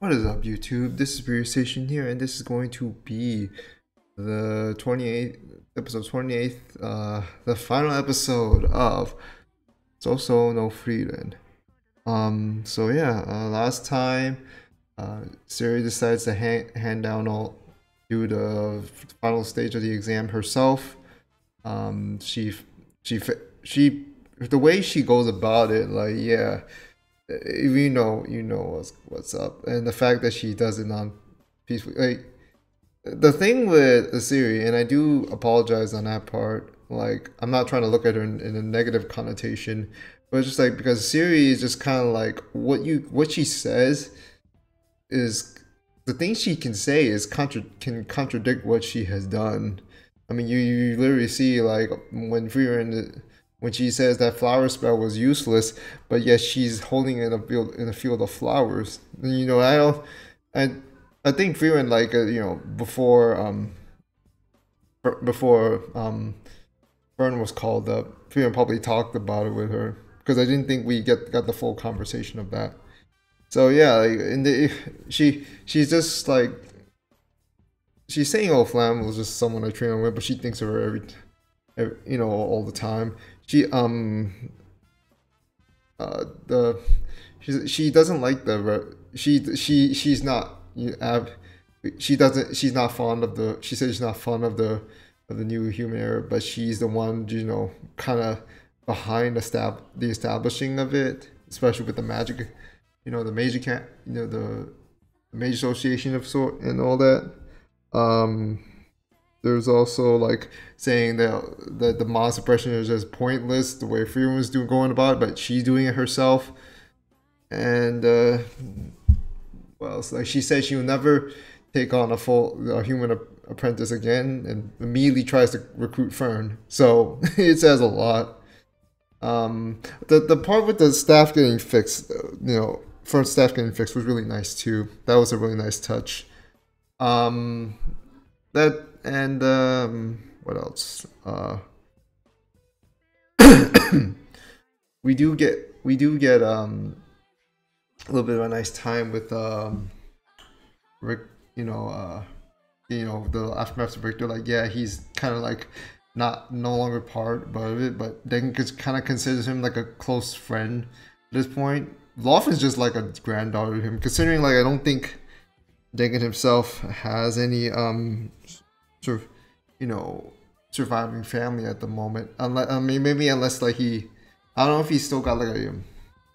What is up, YouTube? This is Beer Station here, and this is going to be the 28th episode, 28th, the final episode of Sousou no Frieren. So yeah, last time, Siri decides to hand down all, do the final stage of the exam herself. She, she, she, the way she goes about it, like, yeah, you know what's up, and the fact that she does it non peacefully. Like the thing with the Siri, and I do apologize on that part. Like I'm not trying to look at her in a negative connotation, but it's just like because Siri is just kind of like what she says is the things she can say is can contradict what she has done. I mean, you literally see like when Frieren when she says that flower spell was useless, but yet she's holding it in a field of flowers. You know, I I think Frieren like before Fern was called up, Frieren probably talked about it with her because I didn't think we got the full conversation of that. So yeah, like in the she's just like she's saying oh Flam was just someone I train with, but she thinks of her every all the time. She the she doesn't like she's not she's not fond of the she says she's not fond of the new human era, but she's the one kind of behind the establishing of it, especially with the magic, the major cat, the major association of sort and all that. Um, there's also like saying that the mod suppression is just pointless the way Frieren was doing going about it, but she's doing it herself. And well, it's like she said she will never take on a human apprentice again, and immediately tries to recruit Fern. So it says a lot. The part with the staff getting fixed, Fern's staff getting fixed was really nice too. That was a really nice touch. Um, that and what else? We do get a little bit of a nice time with Rick. The aftermath of Victor. Like, yeah, he's kind of like not no longer part of it, but then kind of considers him like a close friend at this point. Lawfen's just like a granddaughter to him, considering like I don't think Dengen himself has any sort of surviving family at the moment. Unless maybe unless like I don't know if he's still got like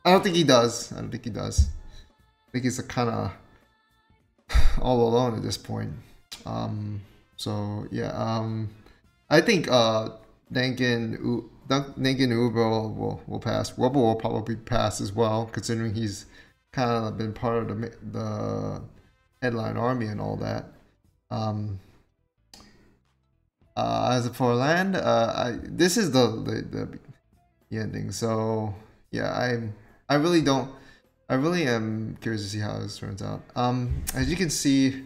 I don't think he does. I don't think he does. I think he's a kind of all alone at this point. So yeah. I think Dengen Uber will pass. Wubble will probably pass as well, considering he's kind of been part of the headline army and all that. Um, as for land, this is the ending. So yeah, I really don't. I really am curious to see how this turns out. As you can see,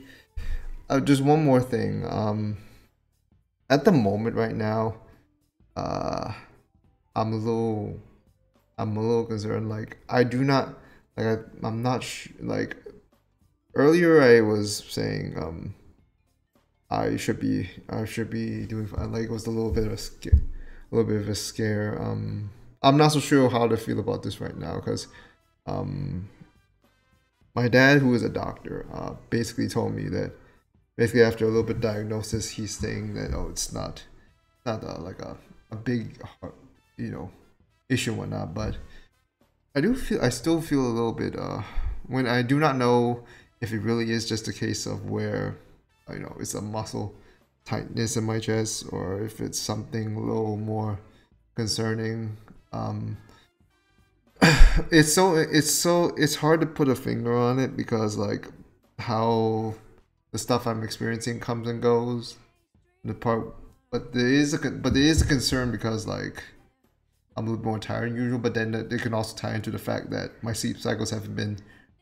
just one more thing. At the moment right now, uh, I'm a little concerned. Like I do not I'm not like earlier I was saying I should be doing fine. Like it was a little bit of a little bit of a scare. I'm not so sure how to feel about this right now because um, my dad, who is a doctor, basically told me that basically after a little bit of diagnosis, he's saying that oh, it's not like a big issue and whatnot. But I still feel a little bit when I do not know if it really is just a case of where it's a muscle tightness in my chest or if it's something a little more concerning. It's hard to put a finger on it because like how the stuff I'm experiencing comes and goes. The part, but there is a concern because like I'm a little more tired than usual. But then it can also tie into the fact that my sleep cycles haven't been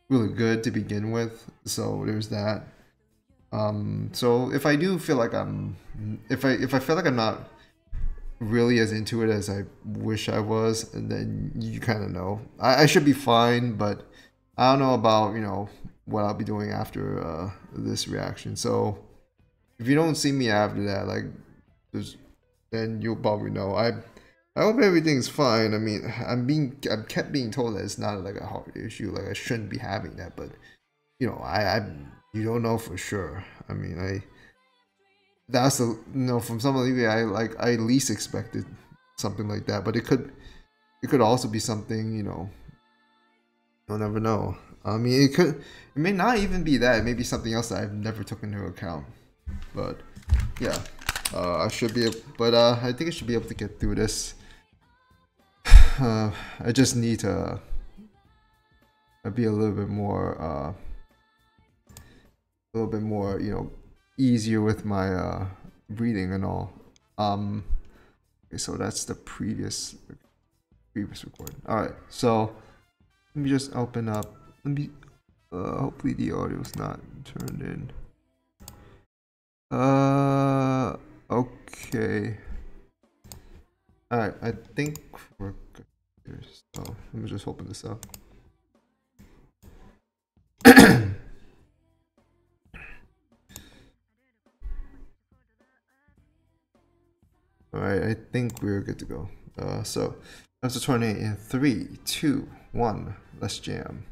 really good to begin with. So there's that. So if I do feel like if I feel like I'm not really as into it as I wish I was, and then you kind of know I should be fine, but I don't know about, you know, what I'll be doing after this reaction. So if you don't see me after that, like, then you'll probably know. I hope everything's fine. I mean, I'm kept being told that it's not like a heart issue. Like I shouldn't be having that, but you know, you don't know for sure. I mean, that's the, you know, from some of the I least expected something like that, but it could also be something, you know, you'll never know. I mean, it may not even be that. It may be something else that I've never took into account. But yeah, I should be able, but I think I should be able to get through this. I just need to be a little bit more, you know, easier with my breathing and all. Okay, so that's the previous recording. All right, so let me just open up. Let me. Hopefully the audio's not turned in. Okay. All right, I think we're good here. So let me just open this up. All right, I think we're good to go. So episode 28 in 3, 2, 1. Let's jam.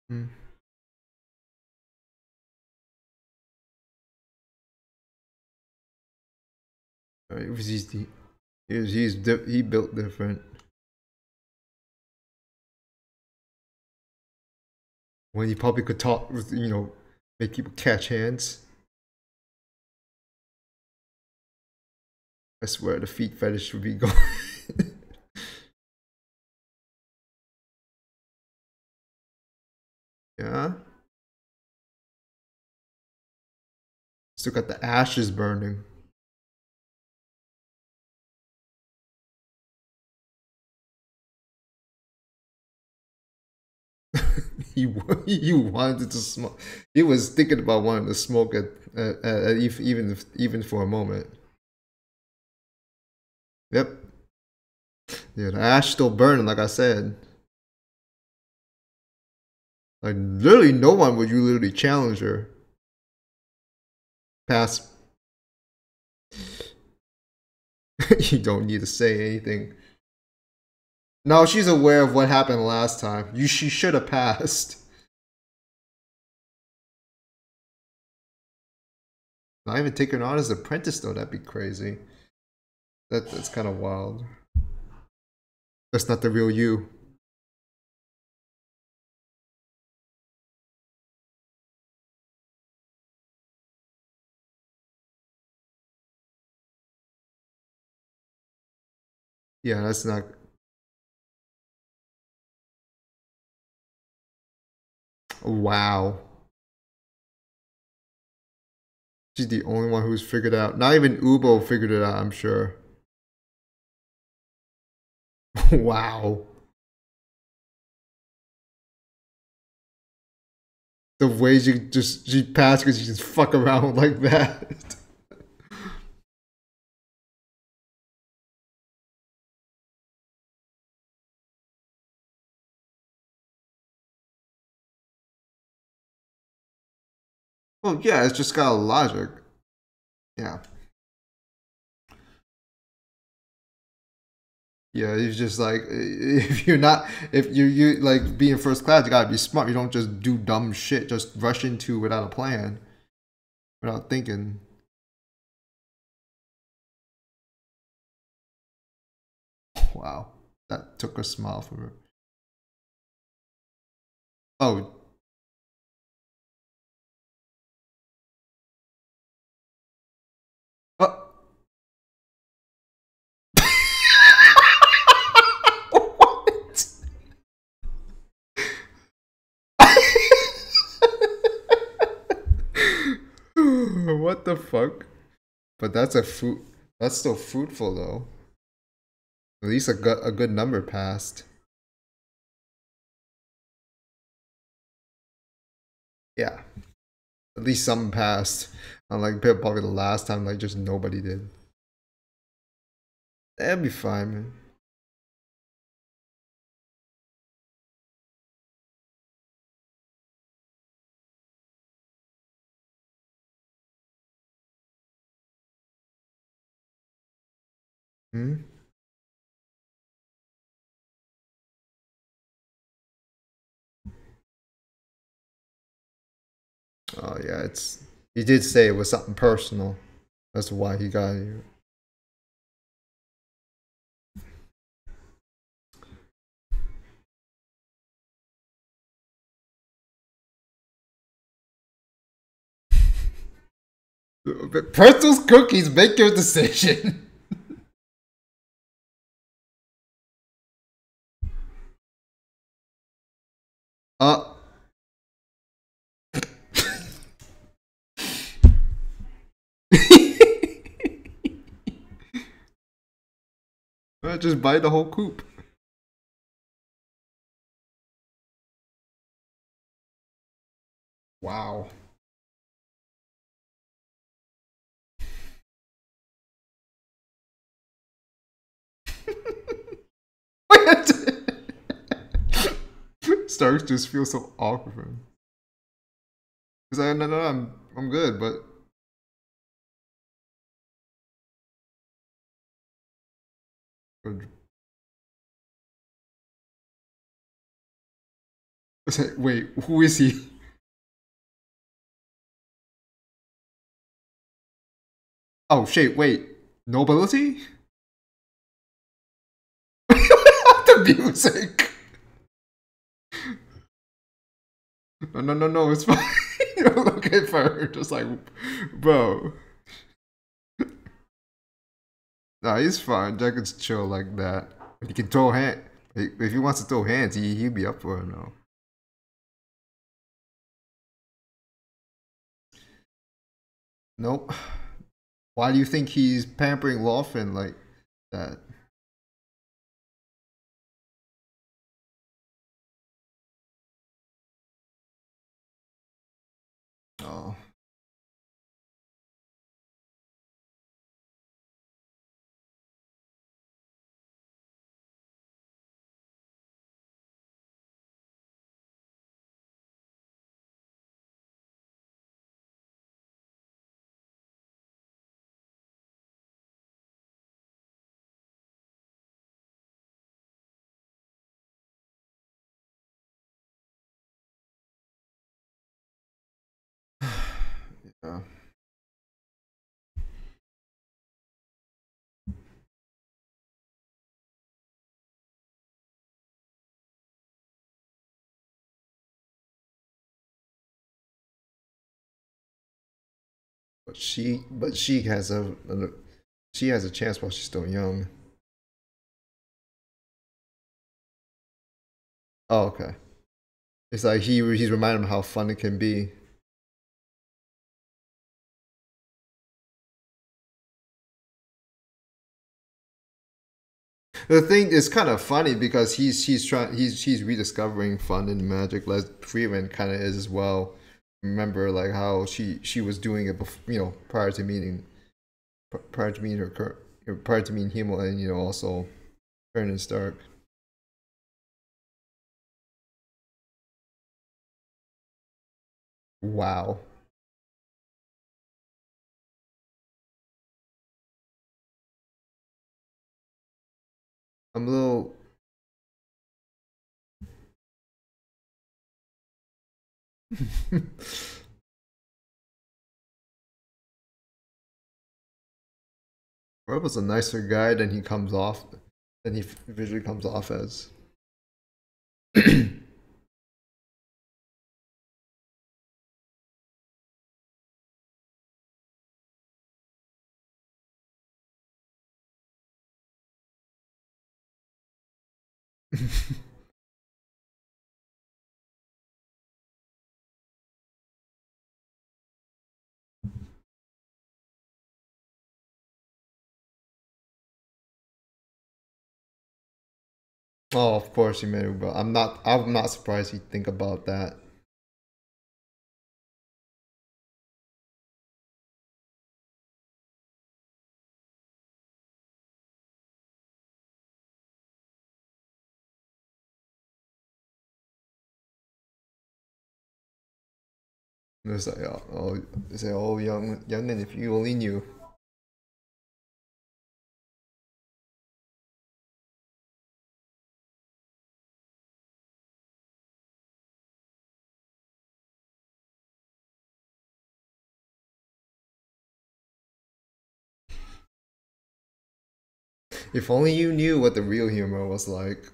Mm. All right, he built different. When he probably could talk, you know, make people catch hands. I swear the feet fetish would be going. Yeah. Still got the ashes burning. he wanted to smoke. He was thinking about wanting to smoke even for a moment. Yep. Yeah, the ash still burning, like I said. Like literally, no one would you literally challenge her. Pass. You don't need to say anything. No, she's aware of what happened last time. She should have passed. Not even taking her on as an apprentice though. That'd be crazy. That's kind of wild. That's not the real you. Yeah, that's not. Wow. She's the only one who's figured out. Not even Ubo figured it out, I'm sure. Wow. The way she passed because she just fuck around like that. Well, yeah, it's just got a logic. Yeah. Yeah, it's just like if you're not if you like being first class, you gotta be smart. You don't just do dumb shit, just rush into without a plan, without thinking. Wow, that took a smile from her. Oh, uh, what? What the fuck? But that's a fruit. That's still fruitful though. At least a good number passed. Yeah, at least some passed. Unlike probably the last time, like just nobody did. That'd be fine, man. Hmm? Oh yeah, it's. He did say it was something personal. That's why he got you. Pretzels, cookies, make your decision. Uh. Just buy the whole coop. Wow. Starks just feels so awkward for him. He's like, no, I'm good, but it's like, wait, who is he? Oh shit, wait, nobility? The music. No, it's fine. Okay, for her, just like, bro. Nah, he's fine. Jack is chill like that. He can throw hand. If he wants to throw hands, he'd be up for it now. Nope. Why do you think he's pampering Lawfin like that? Oh. Yeah. But she has a chance while she's still young. Oh, okay. It's like he's reminding him how fun it can be. The thing is kind of funny because he's rediscovering fun in magic, like Frieren kind of is as well. Remember like how she was doing it before, prior to meeting prior to meeting prior to meeting him, and also Ernest Stark. Wow, I'm a little. Rob was a nicer guy than he comes off than he visually comes off as. Oh, of course he made it, but I'm not surprised he think about that. It's like, they say, oh, young man, if you only knew. If only you knew what the real humor was like.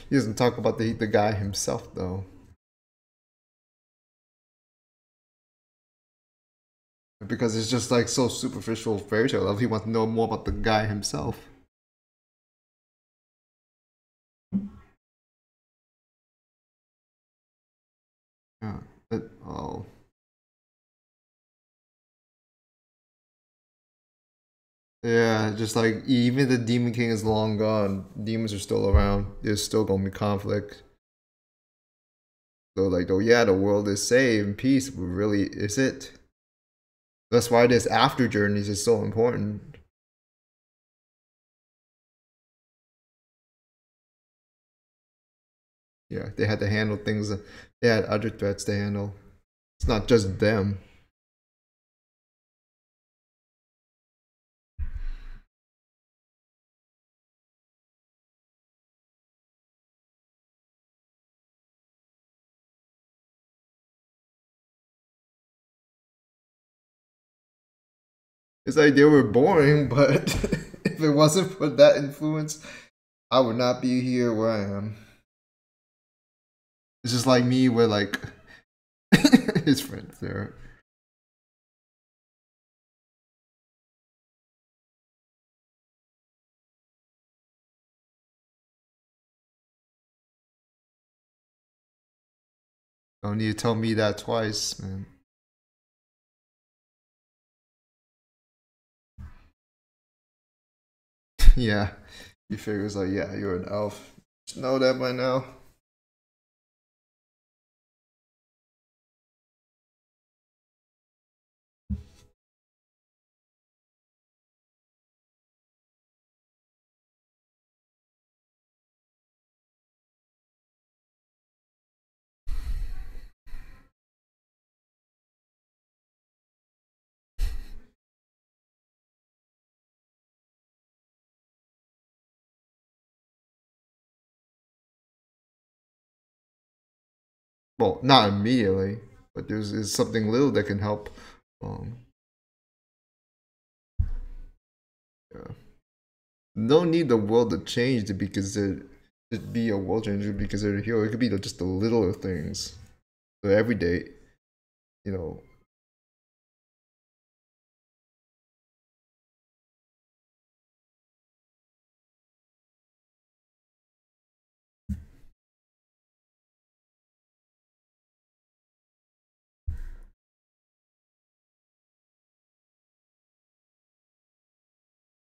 He doesn't talk about the guy himself though, because it's just like so superficial fairy tale love. He wants to know more about the guy himself. Yeah. Oh. Yeah, just like even the Demon King is long gone, demons are still around. There's still gonna be conflict. So like, oh yeah, the world is safe and peace, but really, is it? That's why this after journeys is so important. Yeah, they had to handle things. They had other threats to handle. It's not just them. It's like they were boring, but if it wasn't for that influence, I would not be here where I am. It's just like me, where like his friends there. Don't need to tell me that twice, man. Yeah, he figures like, yeah, you're an elf. Just know that by now. Well, not immediately, but there's something little that can help. Um, Don't need the world to change to be considered to be a world changer to be considered a hero. It could be just the little things, the everyday, you know.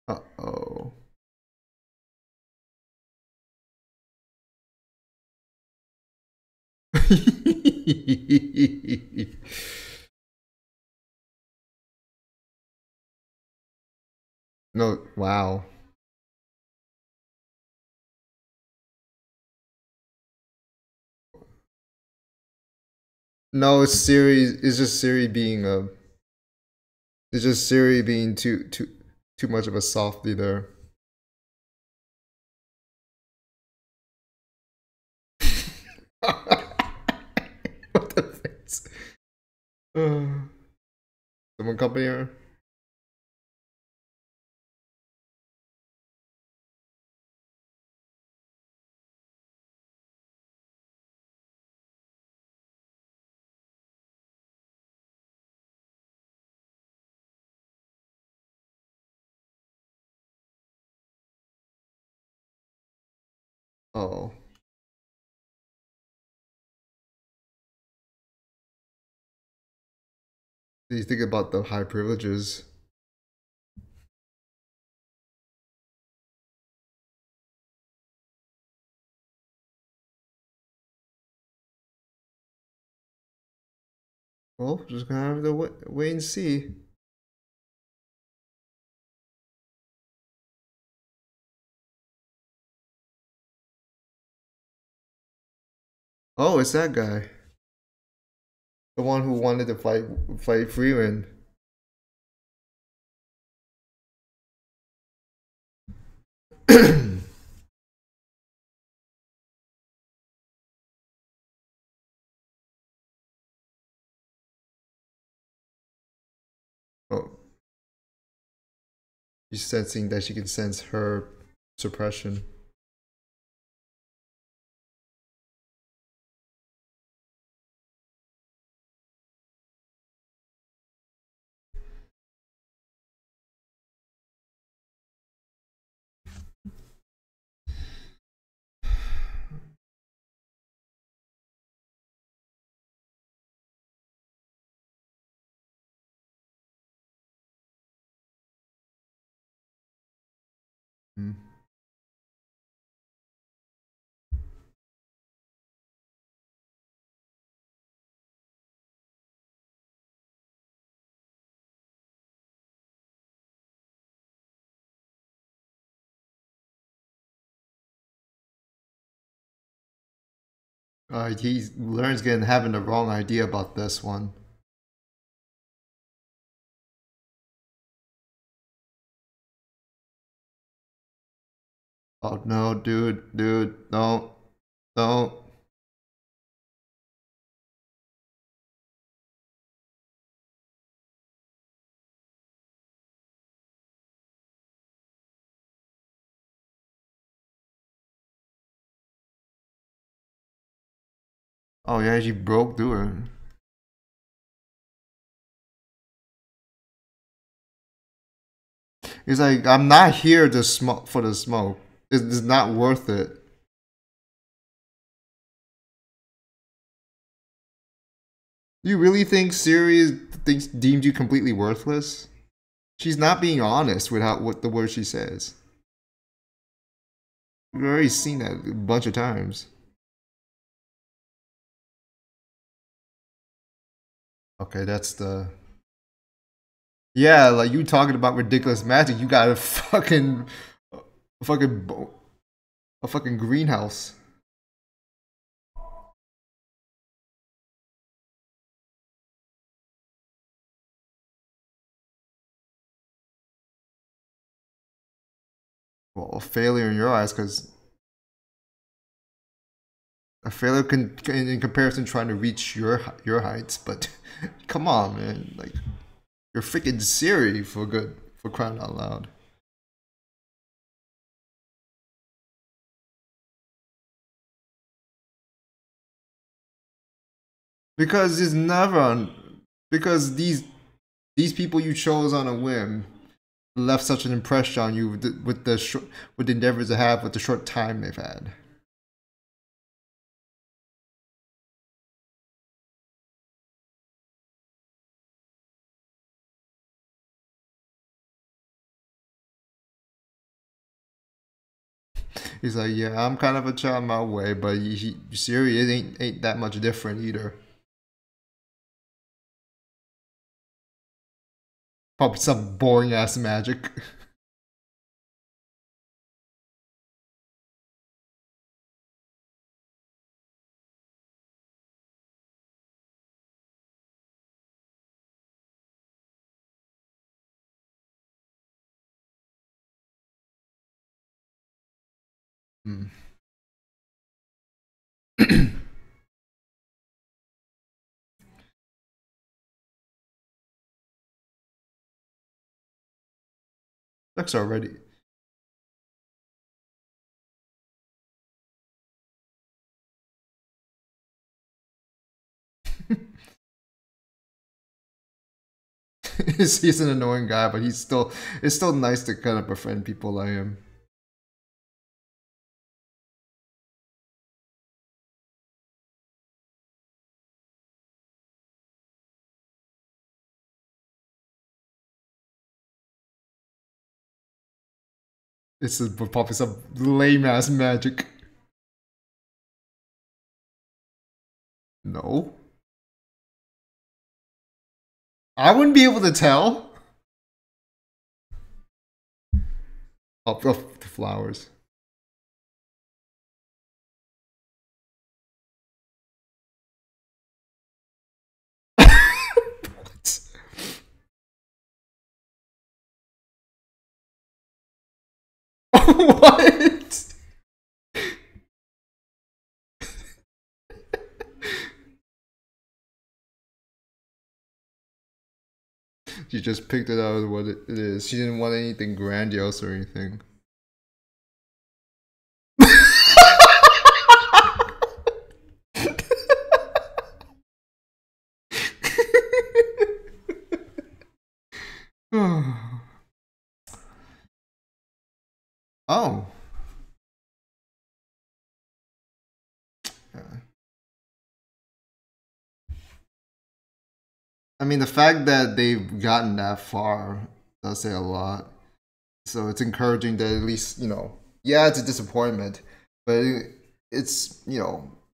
Uh-oh. No, wow. No, it's Siri. It's just Siri being a. It's just Siri being too much of a softy there. What the face? Someone accompany her. Oh. You think about the high privileges. Well, just gonna have to wait and see. Oh, it's that guy. The one who wanted to fight Frieren. Oh, she's sensing that she can sense her suppression. Hmm. He learns getting having the wrong idea about this one. Oh no, dude, no, no. Oh yeah, she broke through her. He's like, I'm not here to smoke for the smoke. It's not worth it. You really think Siri thinks deemed you completely worthless? She's not being honest with what the word she says. We've already seen that a bunch of times. Okay, that's the. Yeah, like you talking about ridiculous magic. You got a fucking, a fucking greenhouse. Well, a failure in your eyes, because a failure can, in comparison, trying to reach your heights. But come on, man, like you're freaking Siri for crying out loud. Because it's never on. Because these people you chose on a whim left such an impression on you with the short, with the endeavors they have with the short time they've had. He's like, yeah, I'm kind of a child my way, but Siri it ain't that much different either. Probably some boring ass magic. Hmm. Looks already. He's an annoying guy, but it's still nice to kind of befriend people like him. It's probably some lame ass magic. No. I wouldn't be able to tell. Of the flowers. What? She just picked it out of what it is. She didn't want anything grandiose or anything. Oh. Yeah. I mean, the fact that they've gotten that far does say a lot. So it's encouraging that at least, yeah, it's a disappointment, but it's,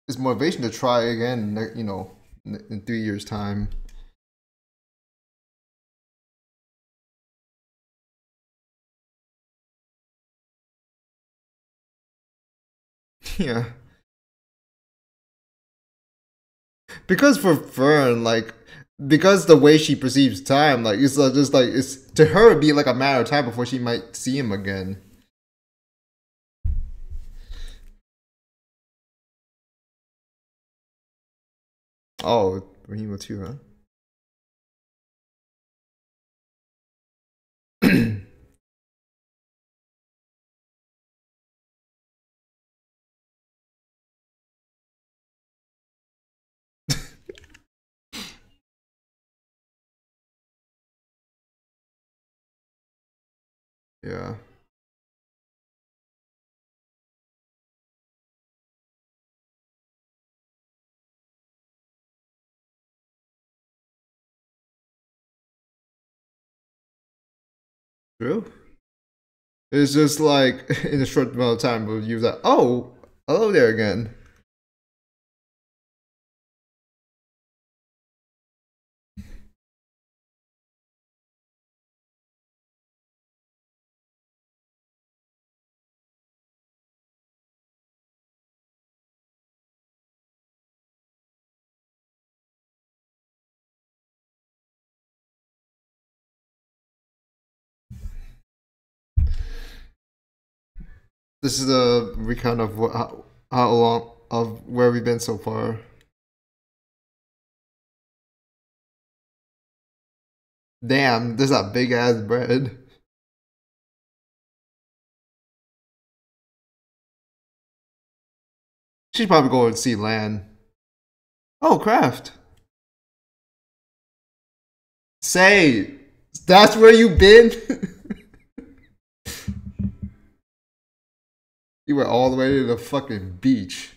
it's motivation to try again, in 3 years' time. Yeah. Because for Fern, like, because the way she perceives time, like, it's just like, it's to her, it'd be like a matter of time before she might see him again. Oh, Rahima too, huh? Yeah. True. It's just like in a short amount of time, but you're like, oh, hello there again. This is a recount of how long of where we've been so far. Damn, there's that big ass bread. She's probably going to see land. Oh, craft. Say, that's where you been? You went all the way to the fucking beach.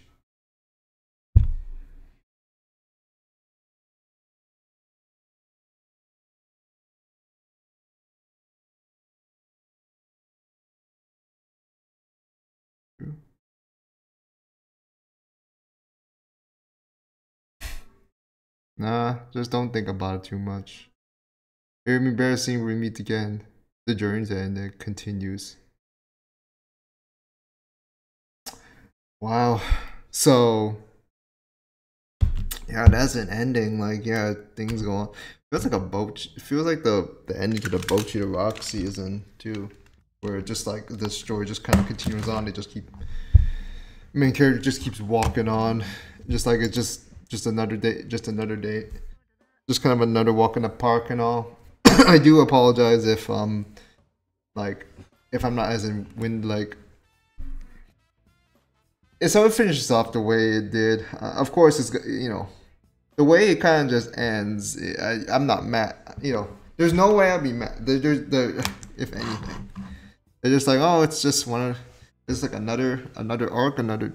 Nah, just don't think about it too much. It'll be embarrassing when we meet again. The journey and it continues. Wow. So yeah, that's an ending. Like, yeah, things go on. Feels like a boat. It feels like the ending to the Bochi the Rock season too, where just like the story just kind of continues on. They just keep main character just keeps walking on, just like it's just another day, just another day, just kind of another walk in the park and all. I do apologize if like if I'm not as in wind like. So it finishes off the way it did. Of course, it's the way it kind of just ends. I'm not mad. There's no way I'd be mad. If anything, they're just like, oh, it's just it's like another arc, another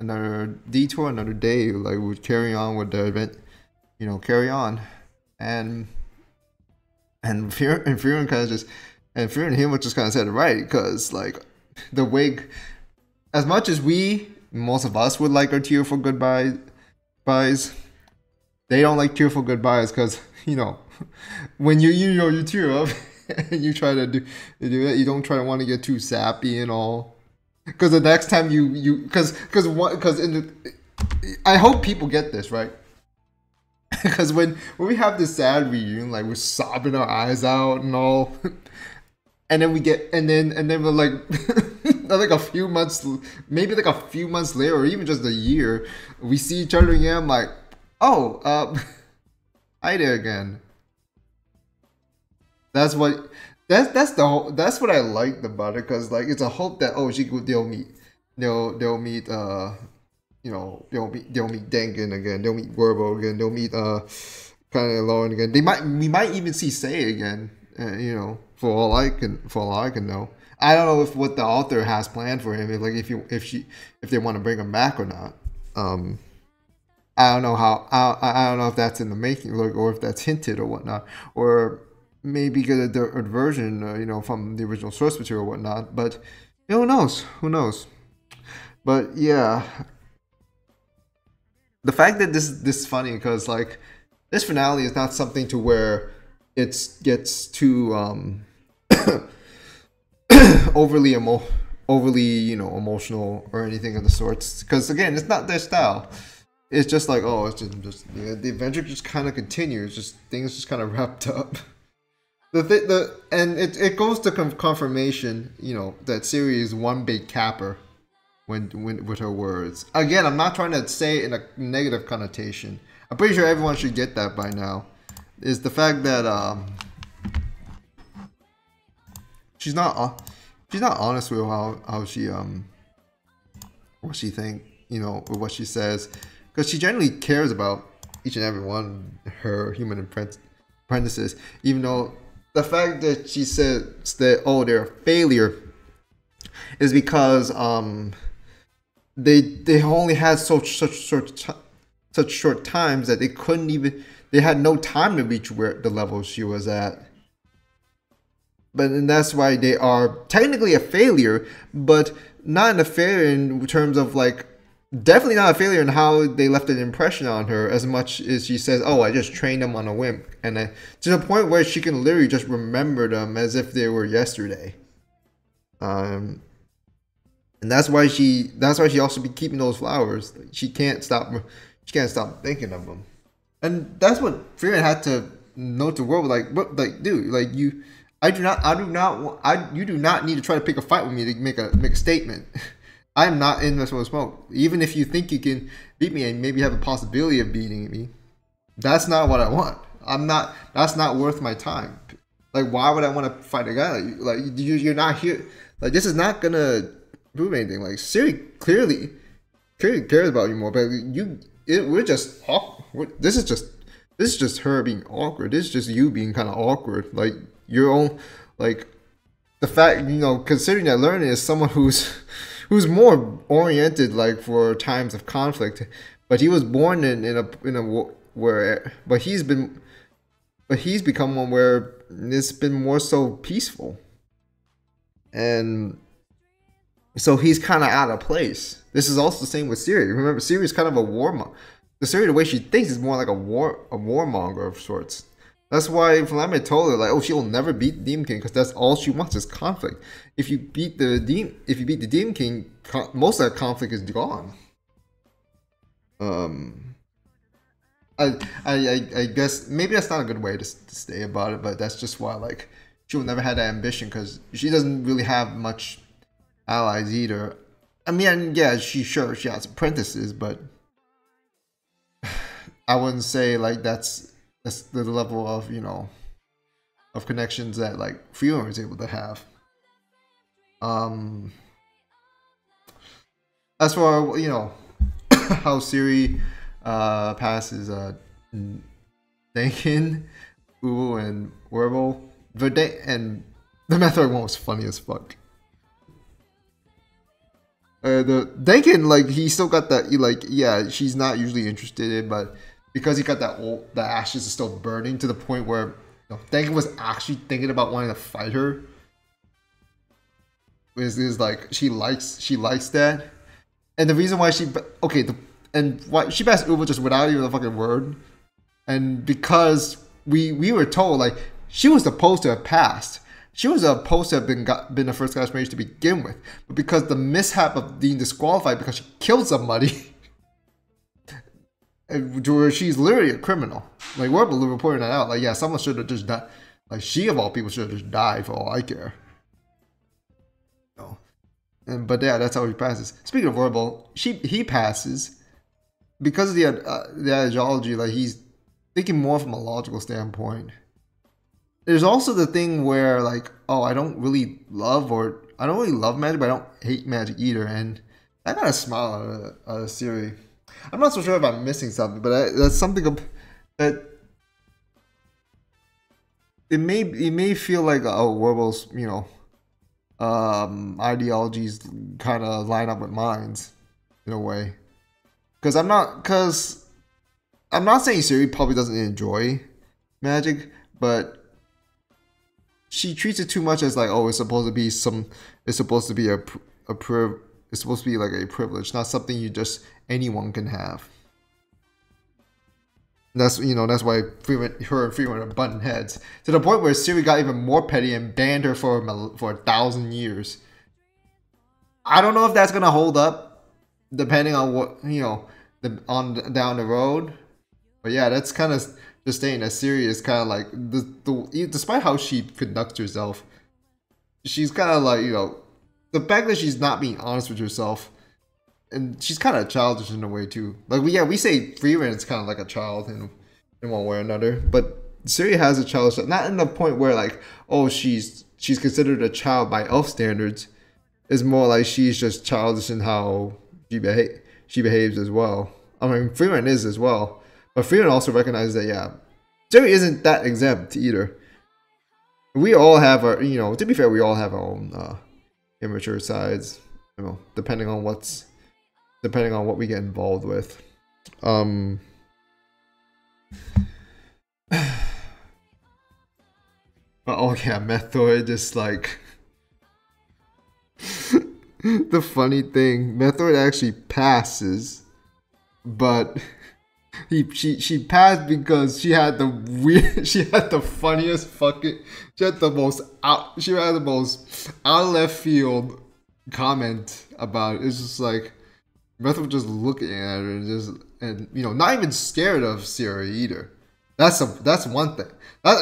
another detour, another day. Like we carry on with the event, carry on, and Frieren kind of just Frieren and him just kind of said it right because like the way. As much as most of us would like our tearful goodbyes, they don't like tearful goodbyes because when you tear up and you try to do that, you don't try to want to get too sappy and all. Because the next time I hope people get this right. Because when we have this sad reunion, like we're sobbing our eyes out and all. And then we're like, like a few months, maybe like a few months later, or even just a year, we see each other again. I'm like, oh, hi there again. That's what I liked about it, because like it's a hope that they'll meet Dengen again, they'll meet Werbo again, they'll meet kind of Lauren again. We might even see Sei again. For all I can know. I don't know what the author has planned for him. If they want to bring him back or not. I don't know I don't know if that's in the making, or if that's hinted or whatnot, or maybe get a version, from the original source material or whatnot. But who knows? Who knows? But yeah, the fact that this is funny because like this finale is not something to where it gets too overly emotional or anything of the sorts, because again, it's not their style. It's just like, oh, it's just the adventure just kind of continues, just things just kind of wrapped up. And it goes to confirmation, that series is one big capper when with her words. Again, I'm not trying to say it in a negative connotation. I'm pretty sure everyone should get that by now. Is the fact that she's not honest with how she what she think, with what she says, because she generally cares about each and every one of her human apprentices, even though the fact that she says that they're a failure is because they only had such short times that they had no time to reach where the level she was at. But and that's why they are technically a failure, but not a failure in terms of like, definitely not a failure in how they left an impression on her, as much as she says, oh, I just trained them on a whim, and to the point where she can literally just remember them as if they were yesterday. And that's why she also be keeping those flowers. She can't stop thinking of them. And that's what Frieren had to note to the world, like, what, like, dude, like you do not need to try to pick a fight with me to make a statement. I'm not in this one smoke. Even if you think you can beat me and maybe have a possibility of beating me, that's not what I want. That's not worth my time. Like, why would I want to fight a guy like you? You're not here. Like, this is not gonna prove anything. Like, Siri clearly cares about you more, but this is just This is just her being awkward. This is just you being kind of awkward. Like your own, like the fact, you know, considering that learning is someone who's more oriented like for times of conflict, but he was born but he's become one where it's been more so peaceful, and so he's kind of out of place. This is also the same with Siri. Remember, Siri is kind of a the way she thinks is more like a warmonger of sorts. That's why Flamme told her like, oh, she'll never beat the Demon King because that's all she wants is conflict. If you beat the Demon King, most of that conflict is gone. I guess maybe that's not a good way to say about it, but that's just why like she'll never have that ambition because she doesn't really have much allies either. I mean, yeah, she has apprentices, but I wouldn't say like that's the level of, you know, of connections that like Frieren is able to have. As for, you know, how Siri passes Denkin, Uwu, and Werble, and the Metroid one was funny as fuck. The Denkin, like, he still got that, like, yeah, she's not usually interested in, but because he got the ashes is still burning to the point where, you know, Denkin was actually thinking about wanting to fight her. Is like she likes that, and the reason why she why she passed Uber just without even a fucking word, and because we were told like she was supposed to have passed. She was supposed to have been the first class mage to begin with, but because the mishap of being disqualified because she killed somebody, to where she's literally a criminal. Like we're reporting that out. Like yeah, someone should have just died. Like she of all people should have just died for all I care. No, but yeah, that's how he passes. Speaking of Verbal, he passes because of the ideology. Like he's thinking more from a logical standpoint. There's also the thing where like, oh, I don't really love magic, but I don't hate magic either, and I got a smile out of Siri. I'm not so sure if I'm missing something, but that's something that it may feel like Warble's, you know, ideologies kind of line up with mine's in a way, because I'm not saying Siri probably doesn't enjoy magic, but she treats it too much as like, oh, it's supposed to be like a privilege, not something anyone can have. That's why her and Frieren are button heads to the point where Siri got even more petty and banned her for 1,000 years. I don't know if that's gonna hold up, depending on what down the road. But yeah, that's kind of just saying that Siri is kind of like despite how she conducts herself, she's kind of like, the fact that she's not being honest with herself, and she's kind of childish in a way too. Like we say Frieren is kind of like a child in one way or another, but Siri has a childish, not in the point where like, oh, she's considered a child by elf standards. It's more like she's just childish in how she behaves as well. I mean, Frieren is as well. But Frieren also recognizes that, yeah, Siri isn't that exempt either. We all have our, to be fair, we all have our own immature sides, depending on what we get involved with. But oh yeah, Metroid is like the funny thing. Metroid actually passes, but she passed because she had the most out of left field comment about it. It's just like Beth was just looking at her and not even scared of Siri either. That's one thing.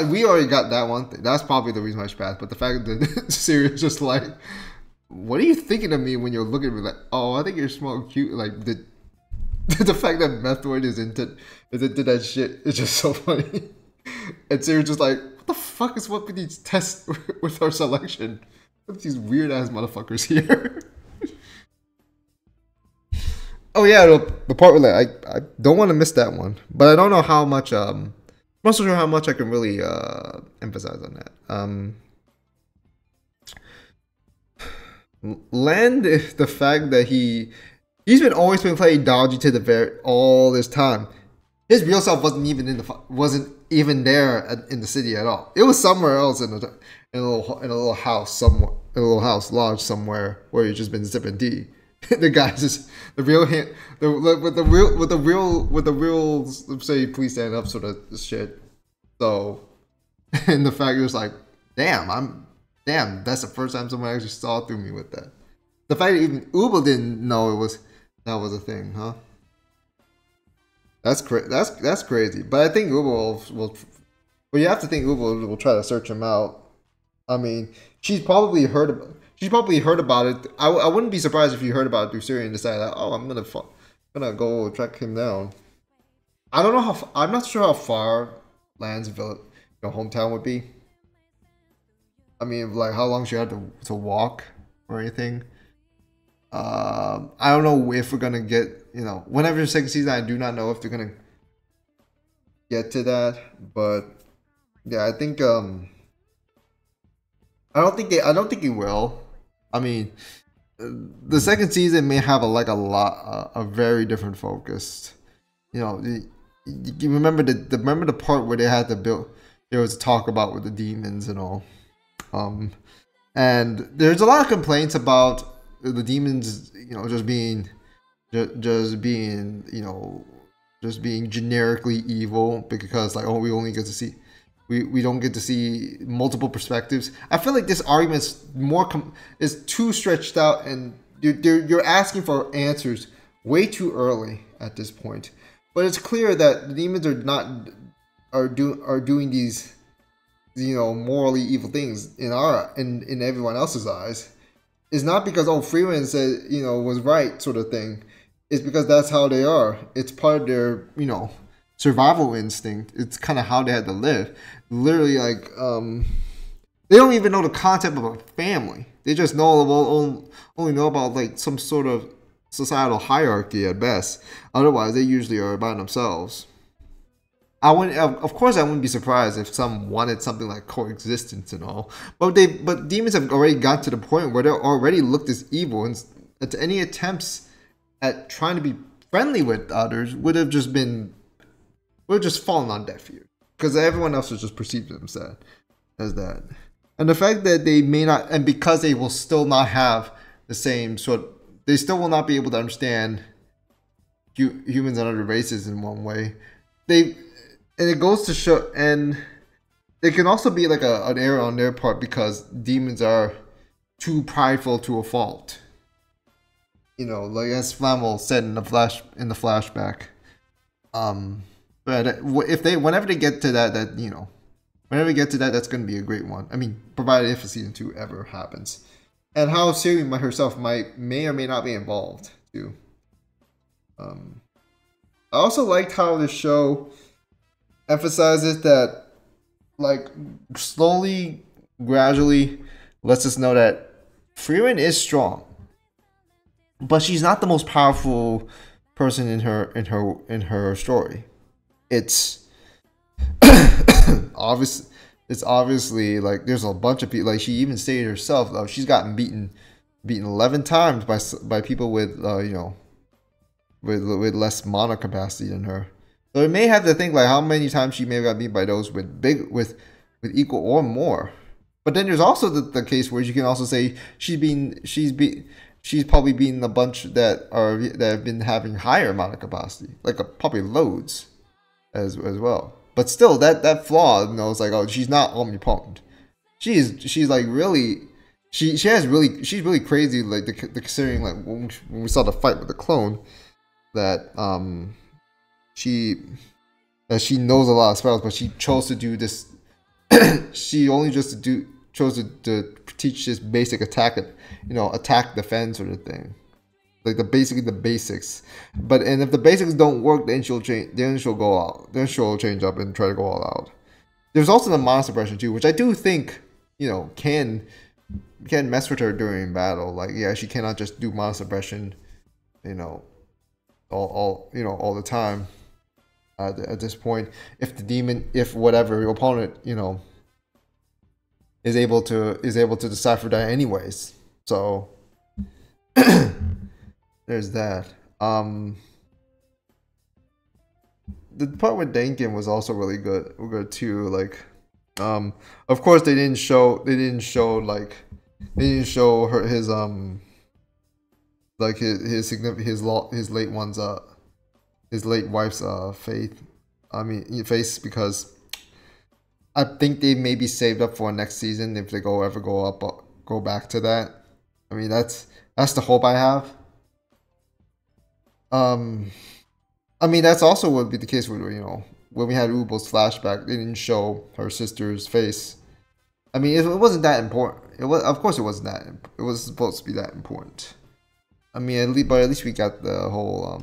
We already got that one thing. That's probably the reason why she passed. But the fact that Siri is just like, what are you thinking of me when you're looking at me like, oh, I think you're small cute, like the fact that Metroid is into that shit is just so funny. And Siri's just like, what the fuck is up with these tests with our selection? What are these weird ass motherfuckers here? Oh yeah, the part where like I don't want to miss that one, but I don't know how much not so sure how much I can really emphasize on that. Land, the fact that he's always been playing dodgy to the all this time. His real self wasn't even there in the city at all. It was somewhere else in a little house somewhere, in a little house lodge somewhere where he's just been sipping tea. The guy's just the real say please stand up sort of shit. So, and the fact is like, damn, that's the first time someone actually saw through me with that. The fact that even Uber didn't know that was a thing, huh? That's crazy. But I think Uber will. But you have to think Uber will try to search him out. I mean, she's probably heard about it. I wouldn't be surprised if you heard about it through Syria and decided, like, oh, I'm gonna go track him down. I don't know I'm not sure how far Land's hometown would be. I mean, like how long she had to walk or anything. I don't know if we're gonna get, whenever the second season, I do not know if they're gonna get to that, but yeah, I think I don't think it will. I mean, the second season may have a very different focus. You remember the part where they had to build. There was talk about with the demons and all, and there's a lot of complaints about the demons, just being generically evil because like, oh, we only get to see. We don't get to see multiple perspectives. I feel like this argument's is too stretched out, and you're asking for answers way too early at this point. But it's clear that the demons are doing these, morally evil things in everyone else's eyes. It's not because Frieren said was right sort of thing. It's because that's how they are. It's part of their survival instinct. It's kind of how they had to live. Literally, like, they don't even know the concept of a family. They just only know about like some sort of societal hierarchy at best. Otherwise, they usually are by themselves. Of course, I wouldn't be surprised if some wanted something like coexistence and all. But demons have already got to the point where they're already looked as evil, and any attempts at trying to be friendly with others would have just fallen on deaf ears, because everyone else would just perceive them as that. And the fact that they may not, and because they will still not have the same they still will not be able to understand humans and other races in one way. And it goes to show, and it can also be like an error on their part because demons are too prideful to a fault. Like as Flammel said in the flashback. But whenever they get to whenever we get to that, that's going to be a great one. I mean, provided if a season 2 ever happens, and how Siri herself may or may not be involved too. I also liked how the show emphasizes that, like, slowly, gradually, lets us know that Frieren is strong, but she's not the most powerful person in her story. It's obvious. It's obviously like there's a bunch of people. Like she even stated herself, though, she's gotten beaten 11 times by people with with less mana capacity than her. So it may have to think like how many times she may have got beat by those with equal or more. But then there's also the case where you can also say she's probably beaten a bunch that have been having higher mana capacity, like probably loads as well. But still, that flaw, it's like, oh, she's not omnipotent. She's like really, she's really crazy. Like considering like when we saw the fight with the clone, that she knows a lot of spells, but she chose to do this. She only chose to teach this basic attack, attack defense sort of thing, like basically the basics. And if the basics don't work, then she'll change. Then she'll go out. Then she'll change up and try to go all out. There's also the mana suppression too, which I do think can mess with her during battle. Like, yeah, she cannot just do mana suppression, all the time. at this point. If the demon, if whatever your opponent, you know, is able to decipher that anyways. So there's that. The part with Denkin was also really good too. Like, of course they didn't show her his like his late one's his late wife's face, because I think they maybe saved up for next season if they go back to that. I mean, that's the hope I have. I mean, that's also would be the case with, you know, when we had Ubo's flashback, they didn't show her sister's face. I mean, it wasn't that important. Of course, it wasn't that. It was supposed to be that important. I mean, at least we got the whole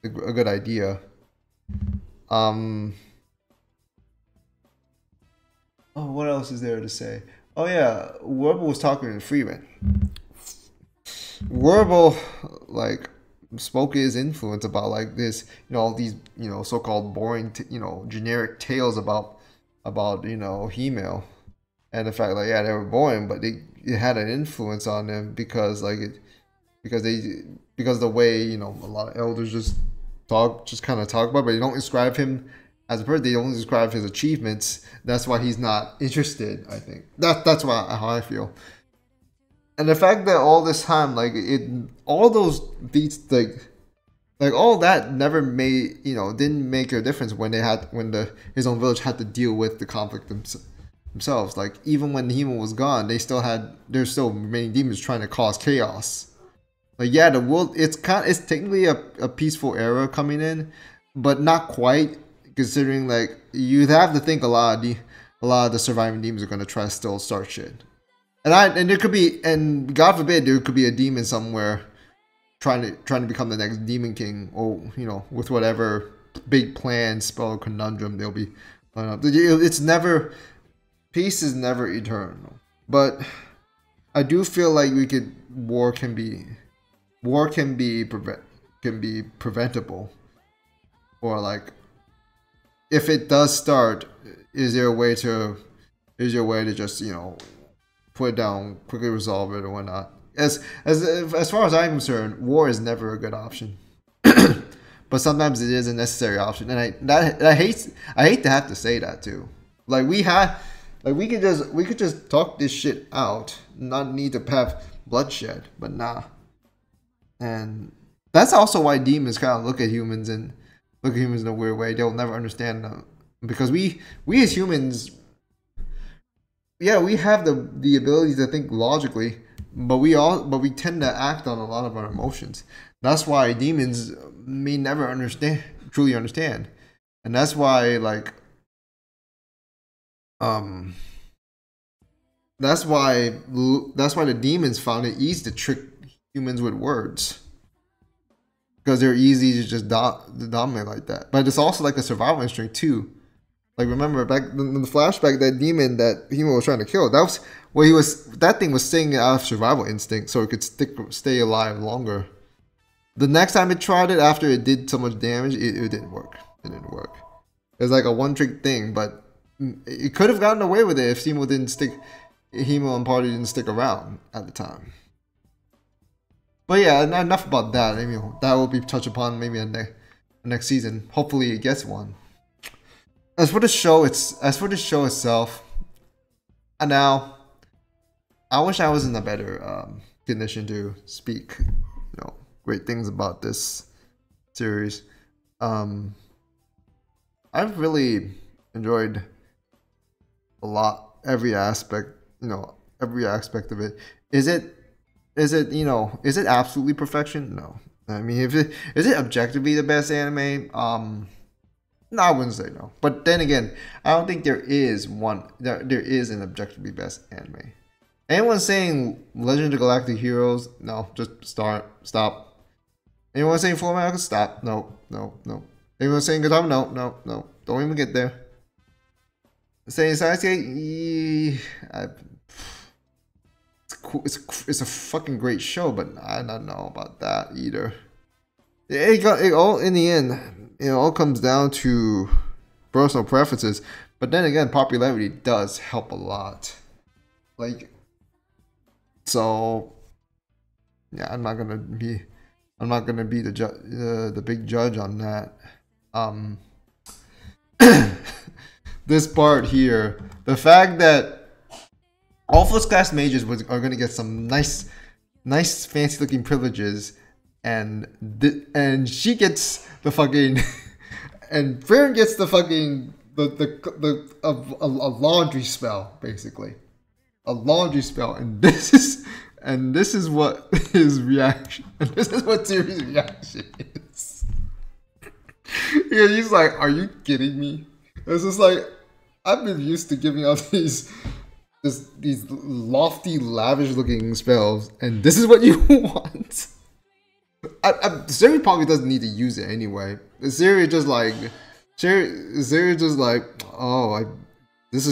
a good idea. Oh, what else is there to say? Oh yeah, Warble was talking to Frieren. Warble, like, spoke his influence about, like, this, you know, all these, you know, so-called boring, you know, generic tales about you know, female, and the fact, like, yeah, they were boring, but it had an influence on them because, like, because the way, you know, a lot of elders just kind of talk about, but they don't describe him as a person. They only describe his achievements. That's why he's not interested. I think that's how I feel. And the fact that all this time, like, all those beats, like all that never made, you know, didn't make a difference when his own village had to deal with the conflict themselves. Like, even when Himo was gone, there's still remaining demons trying to cause chaos. Like, yeah, the world, it's technically a peaceful era coming in, but not quite, considering, like, you'd have to think a lot of the surviving demons are gonna try to still start shit. And there could be, and God forbid, there could be a demon somewhere trying to become the next demon king, or, you know, with whatever big plan, spell, conundrum they'll be lining up. It's never, peace is never eternal. But I do feel like war can be preventable, or, like, if it does start, is there a way to just, you know, put it down, quickly resolve it, or whatnot? As far as I'm concerned, war is never a good option, but sometimes it is a necessary option, and I hate to have to say that too. Like, we could just talk this shit out, not need to have bloodshed, but nah. And that's also why demons kind of look at humans in a weird way. They'll never understand them, because we as humans, yeah, we have the ability to think logically, but we tend to act on a lot of our emotions. That's why demons may never truly understand, and that's why, like, that's why the demons found it easy to trick humans with words, because they're easy to just dominate like that. But it's also like a survival instinct too. Like, remember back in the flashback, that demon that Himo was trying to kill, that thing was staying out of survival instinct so it could stay alive longer. The next time it tried it, after it did so much damage, it didn't work. It didn't work. It was like a one-trick thing, but it could have gotten away with it if Himo and party didn't stick around at the time. But yeah, enough about that. I mean, that will be touched upon maybe in the next season. Hopefully it gets one. As for the show itself, and now, I wish I was in a better condition to speak, you know, great things about this series. I've really enjoyed a lot, every aspect of it. Is it absolutely perfection? No. I mean, is it objectively the best anime? No, I wouldn't say no. But then again, I don't think there is an objectively best anime. Anyone saying Legend of Galactic Heroes? No, just stop. Anyone saying Full Metal? Stop. No. Anyone saying Gundam? No. Don't even get there. Saying Science Gate? It's cool. It's a fucking great show, but I don't know about that either. it all in the end. It all comes down to personal preferences. But then again, popularity does help a lot. Like, so yeah, I'm not gonna be the big judge on that. This part here, the fact that all first class mages are gonna get some nice fancy looking privileges, and she gets the fucking and Frieren gets the fucking a laundry spell, basically a laundry spell, and this is what his reaction, and this is what Siri's reaction is. Yeah, he's like, "Are you kidding me?" It's just like, I've been used to giving out these lofty, lavish looking spells, and this is what you want. Siri probably doesn't need to use it anyway. Siri just like, oh, this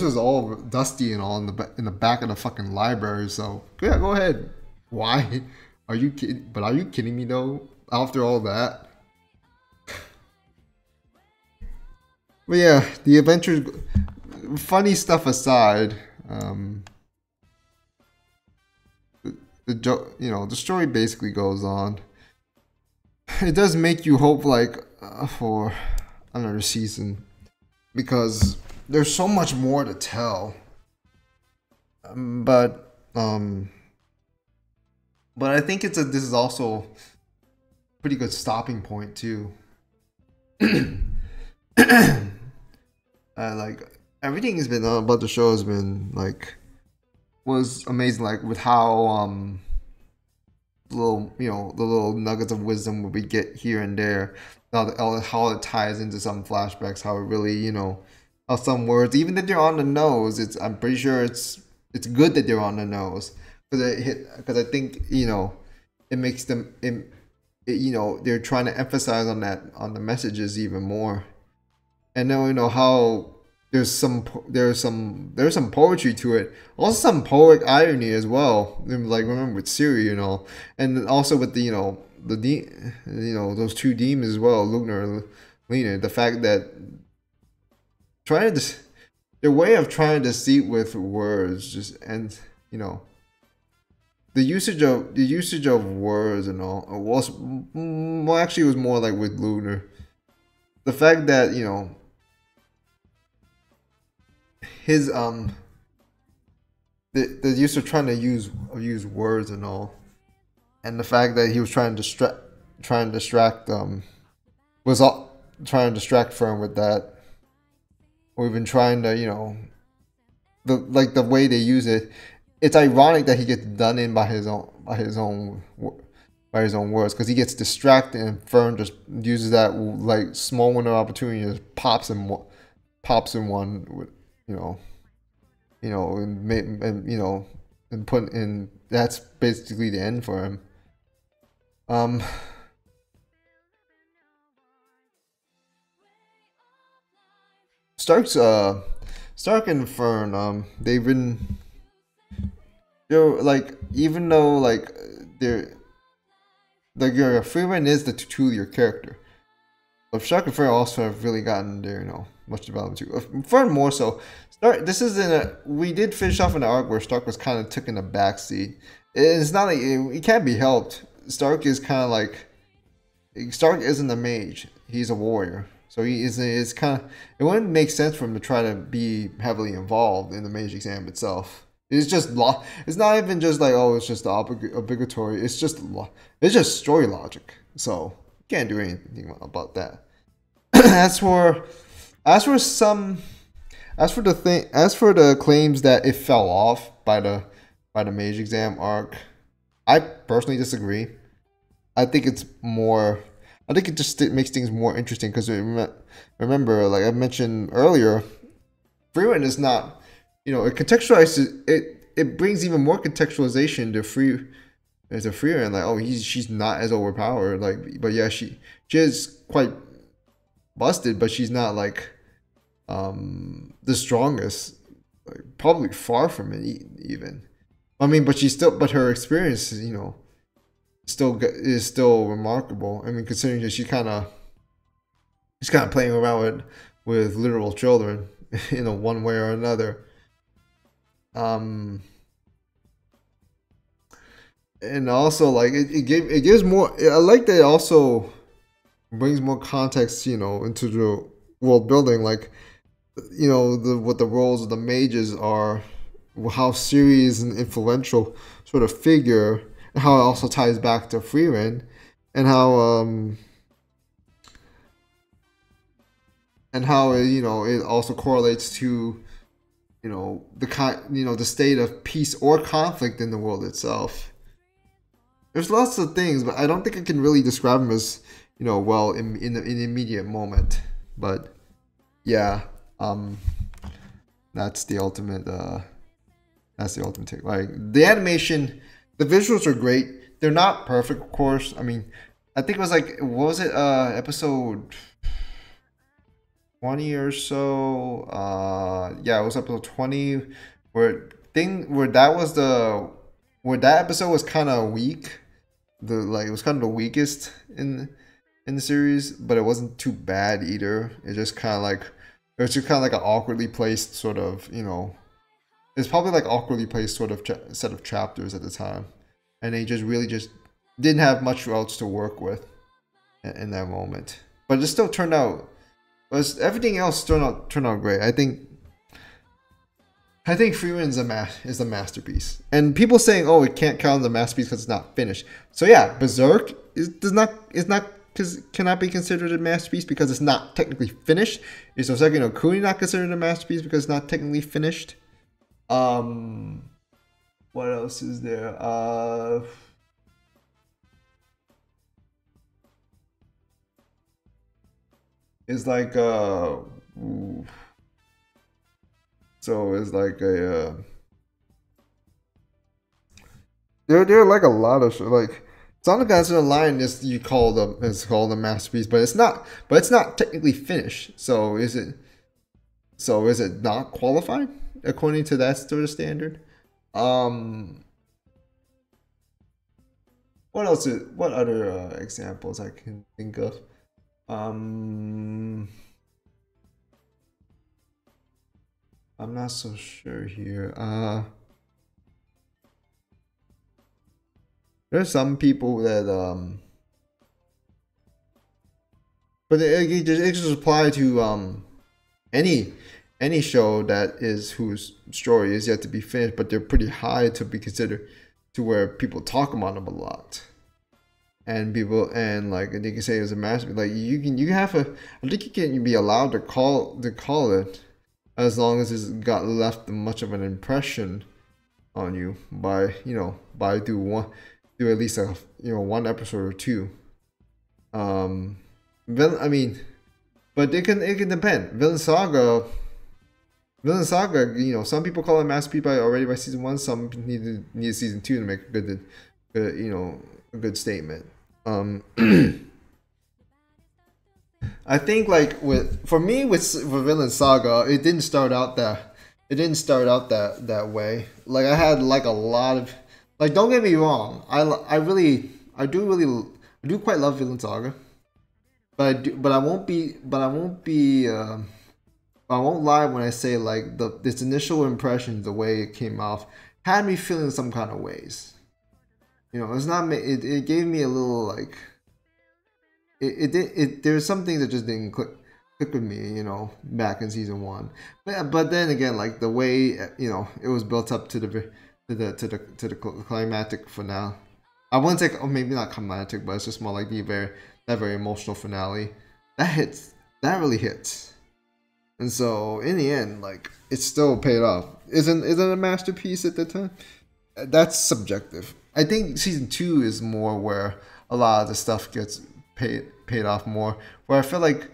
was all dusty and all in the back of the fucking library. So yeah, go ahead. Why? Are you kidding? But are you kidding me though? After all that. But yeah, the adventures, funny stuff aside, the story basically goes on. It does make you hope, like, for another season, because there's so much more to tell. But I think this is also a pretty good stopping point too. Like, everything has been about the show has been like, was amazing, like with how the little nuggets of wisdom we get here and there, how it ties into some flashbacks, how it really, how some words, even if they're on the nose, I'm pretty sure it's good that they're on the nose, because I think it makes them they're trying to emphasize on the messages even more. And then how there's some poetry to it, also some poetic irony as well. Like, remember with Siri, and also with those two demons as well, Lugner and Lena. The fact that their way of trying to deceive with words, just, and the usage of words and all was, well, actually it was more like with Lugner. The fact that his the use of trying to use words and all, and the fact that he was trying to distract Fern with that, or even trying to the way they use it. It's ironic that he gets done in by his own words, because he gets distracted and Fern just uses that like small window of opportunity and just pops in one with, and put in. That's basically the end for him. Stark and Fern, they're like, even though like they're like, your Frieren is the tutorial character, but Stark and Fern also have really gotten their much development too. Fern more so. We did finish off an arc where Stark was kind of took in the backseat. It's not like it can't be helped. Stark is kind of like, Stark isn't a mage; he's a warrior. So it's kind of, it wouldn't make sense for him to try to be heavily involved in the mage exam itself. It's just it's not even just like, oh, it's just obligatory. It's just story logic. So can't do anything about that. As for the claims that it fell off by the mage exam arc, I personally disagree. I think it just makes things more interesting, because remember, like I mentioned earlier, Frieren is not, it contextualizes it. It brings even more contextualization to Frieren. Like, oh, she's not as overpowered. Like, but yeah, she is quite busted, but she's not like the strongest. Like, probably far from it even. I mean, but her experience, is still remarkable. I mean, considering that she's kind of playing around with literal children, one way or another. And also like it gives more. I like that it also brings more context, into the world building. Like, what the roles of the mages are, how serious and influential sort of figure, and how it also ties back to Frieren, and how it also correlates to the state of peace or conflict in the world itself. There's lots of things, but I don't think I can really describe them as well in the immediate moment. But yeah, that's the ultimate take. Like, the animation, the visuals are great. They're not perfect, of course. I mean, I think it was like, what was it, episode 20 or so? Yeah, it was episode 20 where that episode was kind of weak. It was kind of the weakest in the series, but it wasn't too bad either. It was just kind of like an awkwardly placed sort of, it's probably like awkwardly placed sort of set of chapters at the time, and they just really just didn't have much else to work with in that moment. But it still turned out. Everything else turned out great. I think Frieren is a masterpiece, and people saying, "Oh, it can't count as a masterpiece because it's not finished." So yeah, Berserk cannot be considered a masterpiece because it's not technically finished. Is Oseki no Kuni not considered a masterpiece because it's not technically finished? What else is there? It's like so it's like a there are like a lot of like Sonic Answer Line is called a masterpiece, but it's not technically finished. So is it not qualified according to that sort of standard? What other examples I can think of? I'm not so sure here. There's some people that but it just apply to any show whose story is yet to be finished, but they're pretty high to be considered to where people talk about them a lot. And like they can say it's a masterpiece. Like I think you can be allowed to call it, as long as it's got left much of an impression on you by do at least one episode or two. But it can depend. Villain Saga, some people call it a masterpiece by season 1. Some need season 2 to make a good statement. I think like for Villain Saga, it didn't start out that way. Like I had like a lot of, like, don't get me wrong, I do quite love Villain Saga, but I won't lie when I say like this initial impression, the way it came off, had me feeling some kind of ways. It's not. It gave me a little like. There's some things that just didn't click with me. Back in season 1, but then again, like the way it was built up to the climactic finale. I wouldn't say, maybe not climactic, but it's just more like that very emotional finale. That really hits. And so in the end, like, it still paid off. Isn't it a masterpiece at the time? That's subjective. I think season 2 is more where a lot of the stuff gets paid off more. Where I feel like,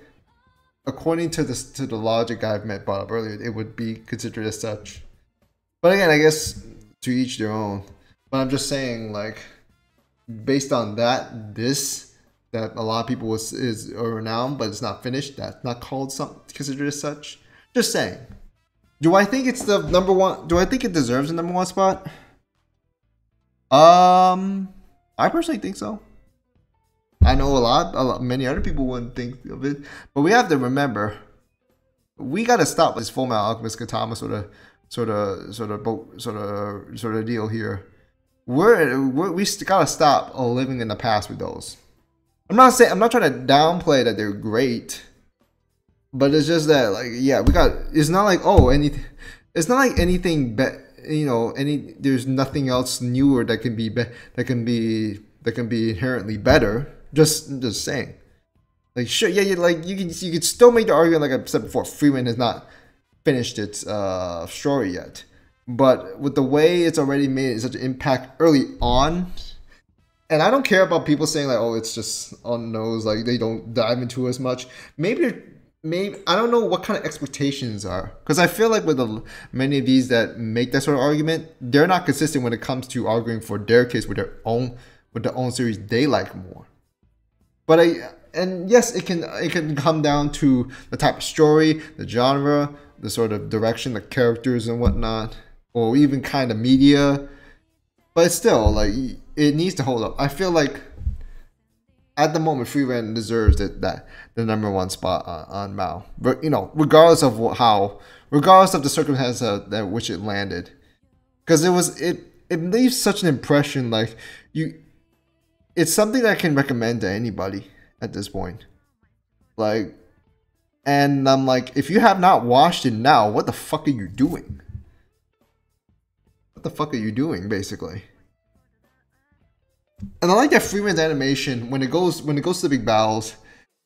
according to the logic I've brought up earlier, it would be considered as such. But again, I guess to each their own. But I'm just saying, like, based on that a lot of people is renowned, but it's not finished. That's not considered as such. Just saying. Do I think it's the number one? Do I think it deserves the number 1 spot? I personally think so. I know many other people wouldn't think of it, but we have to remember, we gotta stop this Full Metal Alchemist Katama sort of deal here. We gotta stop living in the past with those. I'm not trying to downplay that they're great, but it's just that, like, yeah, it's not like, oh, anything. It's not like anything. There's nothing else newer that can be inherently better. Just saying. Like, sure, yeah, you can still make the argument, like I said before, Frieren has not finished its story yet, but with the way it's already made such an impact early on. And I don't care about people saying, like, oh, it's just on nose, like they don't dive into as much. Maybe I don't know what kind of expectations are, because I feel like with many of these that make that sort of argument, they're not consistent when it comes to arguing for their case with their own series they like more. But yes, it can come down to the type of story, the genre, the sort of direction, the characters and whatnot, or even kind of media. But still, like, it needs to hold up. I feel like at the moment, Frieren deserves the #1 spot on Mao. But regardless of the circumstance at which it landed, because it leaves such an impression. Like, it's something that I can recommend to anybody at this point. Like, and I'm like, if you have not watched it now, what the fuck are you doing? What the fuck are you doing, basically? And I like that Frieren's animation, when it goes to the big battles,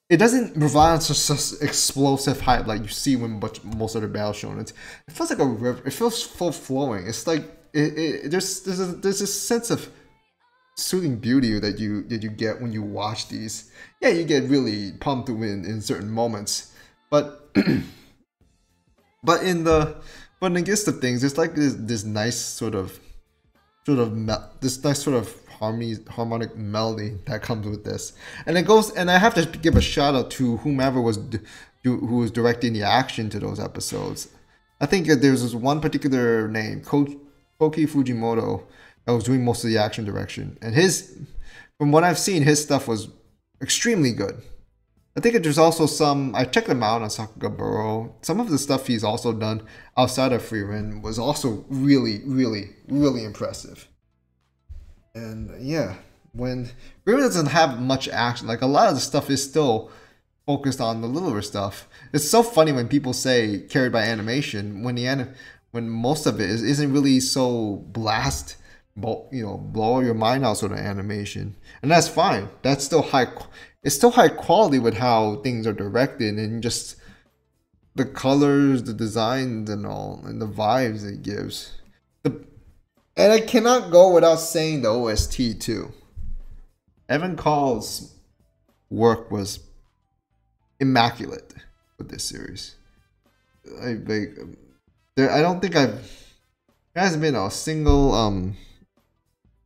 it doesn't provide such explosive hype like you see when most other battles shown. It feels like a river. It feels full flowing. It's like there's this sense of soothing beauty that you get when you watch these. Yeah, you get really pumped in certain moments, but but in the gist of things, it's like this nice sort of harmonic melody that comes with this, and it goes. And I have to give a shout out to whomever who was directing the action to those episodes. I think that there's this one particular name, Koki Fujimoto, that was doing most of the action direction, and from what I've seen, his stuff was extremely good. I think that there's also I checked them out on Sakugaburo. Some of the stuff he's also done outside of Frieren was also really, really, really impressive. And yeah, when Frieren doesn't have much action, like a lot of the stuff is still focused on the littler stuff. It's so funny when people say carried by animation, when most of it isn't really so blow your mind out sort of animation, and that's fine. That's still it's still high quality with how things are directed, and just the colors, the designs, and all, and the vibes it gives. And I cannot go without saying the OST too. Evan Call's work was immaculate with this series. I don't think there hasn't been a single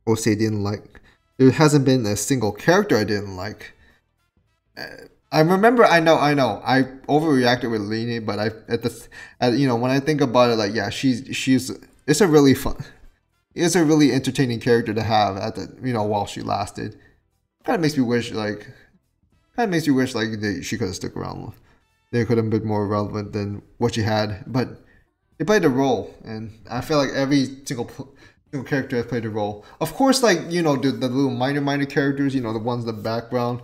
OST I didn't like. There hasn't been a single character I didn't like. I remember, I know, I overreacted with Lini, but when I think about it, like, yeah, it's a really fun. It's a really entertaining character to have while she lasted. Kind of makes me wish like she could have stuck around. They could have been more relevant than what she had, but they played a role, and I feel like every single character has played a role. Of course, like, the little minor characters, the ones in the background.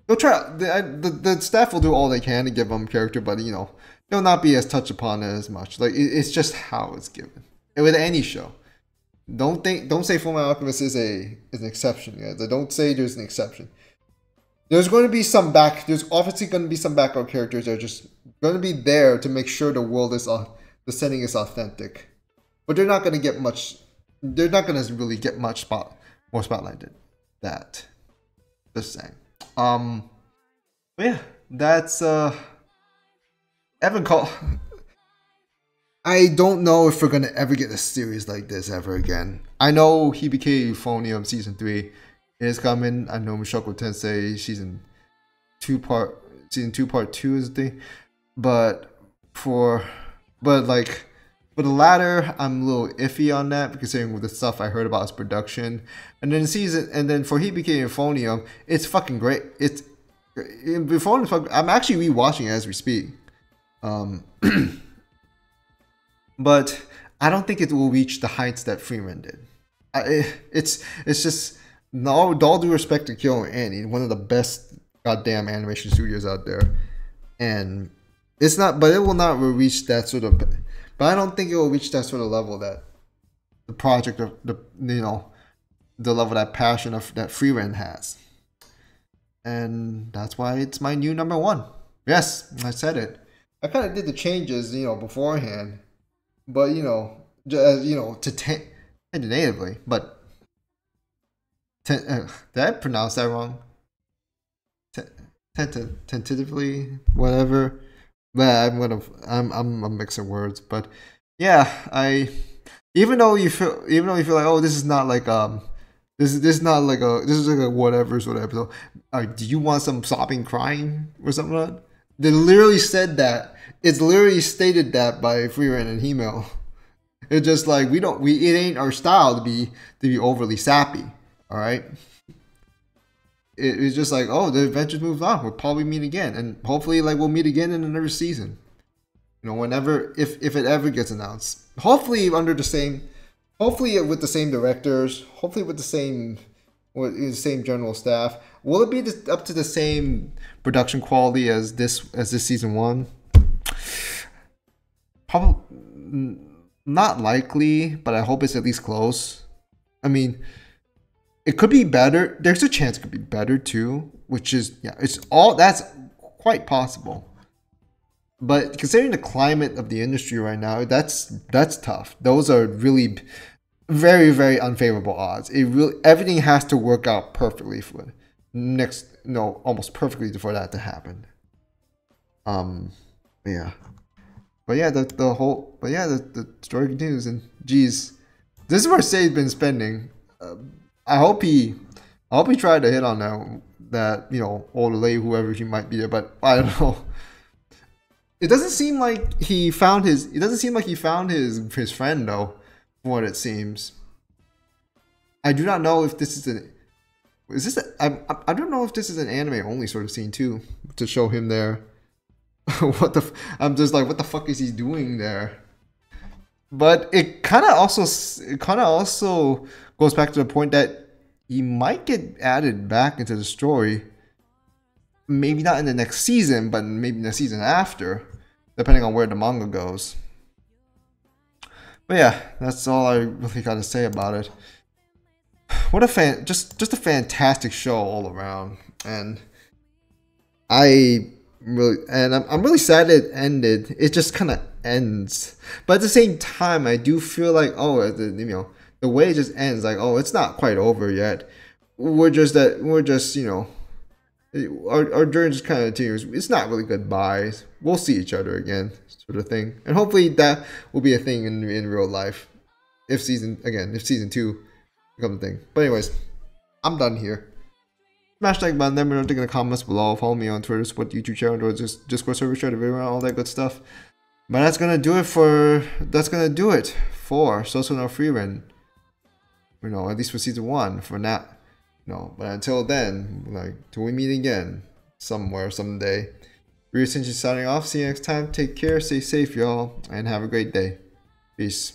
They'll try. The staff will do all they can to give them character, but they'll not be as touched upon as much. Like, it's just how it's given. And with any show. Don't say Fullmetal Alchemist is an exception, guys. Don't say there's an exception. There's obviously going to be some background characters that are just going to be there to make sure the setting is authentic. But they're not going to get much. They're not going to really get much more spotlight than that. Just saying. But yeah, that's Evan Call. I don't know if we're gonna ever get a series like this ever again. I know Hibike Euphonium season 3 is coming. I know Mushoku Tensei season 2 part 2 is the thing. But For the latter, I'm a little iffy on that, considering with the stuff I heard about his production. And then for He Became Euphonium, it's fucking great. It's Euphonium. I'm actually rewatching it as we speak. But I don't think it will reach the heights that Frieren did. It's just, all due respect to Kyo and Annie, one of the best goddamn animation studios out there, and it's not. But it will not reach that sort of. But I don't think it will reach that sort of level that the project of the level, that passion of that Frieren has, and that's why it's my new number one. Yes, I said it. I kind of did the changes, beforehand, but tentatively. But did I pronounce that wrong? Tentatively, whatever. But I'm mixing words. But yeah, even though you feel like, oh, this is not like this is like a whatever sort of episode. Do you want some sobbing, crying, or something like that? They literally said that. It's literally stated that by Frieren and Himel. It's just like it ain't our style to be overly sappy. All right. It's just like, oh, the adventures moved on. We'll probably meet again, and hopefully, like, we'll meet again in another season. Whenever, if it ever gets announced. Hopefully with the same directors. Hopefully with the same general staff. Will it be up to the same production quality as this season one? Probably not likely, but I hope it's at least close. I mean, it could be better. There's a chance it could be better too, which is, that's quite possible. But considering the climate of the industry right now, that's tough. Those are really very, very unfavorable odds. Everything has to work out perfectly for almost perfectly for that to happen. The story continues, and geez, this is where Sei's been spending. I hope he tried to hit on that older lady, whoever she might be there, but I don't know. It doesn't seem like he found his friend though, from what it seems. I do not know if this is I don't know if this is an anime only sort of scene too, to show him there. I'm just like, what the fuck is he doing there? But it kind of also goes back to the point that he might get added back into the story. Maybe not in the next season, but maybe in the season after, depending on where the manga goes. But yeah, that's all I really got to say about it. What a just a fantastic show all around, and I'm really sad it ended. It just kind of ends, but at the same time, I do feel like, the way it just ends, like, oh, it's not quite over yet. Our journey just kind of continues. It's not really goodbyes. We'll see each other again, sort of thing, and hopefully that will be a thing in real life. If season 2 becomes a thing. But anyways, I'm done here. Smash like button, let me know in the comments below. Follow me on Twitter, support the YouTube channel, or just Discord server, share the video, all that good stuff. But that's gonna do it for Sousou no Frieren. At least for season 1 for now. But until then, till we meet again somewhere someday. Frieren signing off. See you next time. Take care, stay safe, y'all, and have a great day. Peace.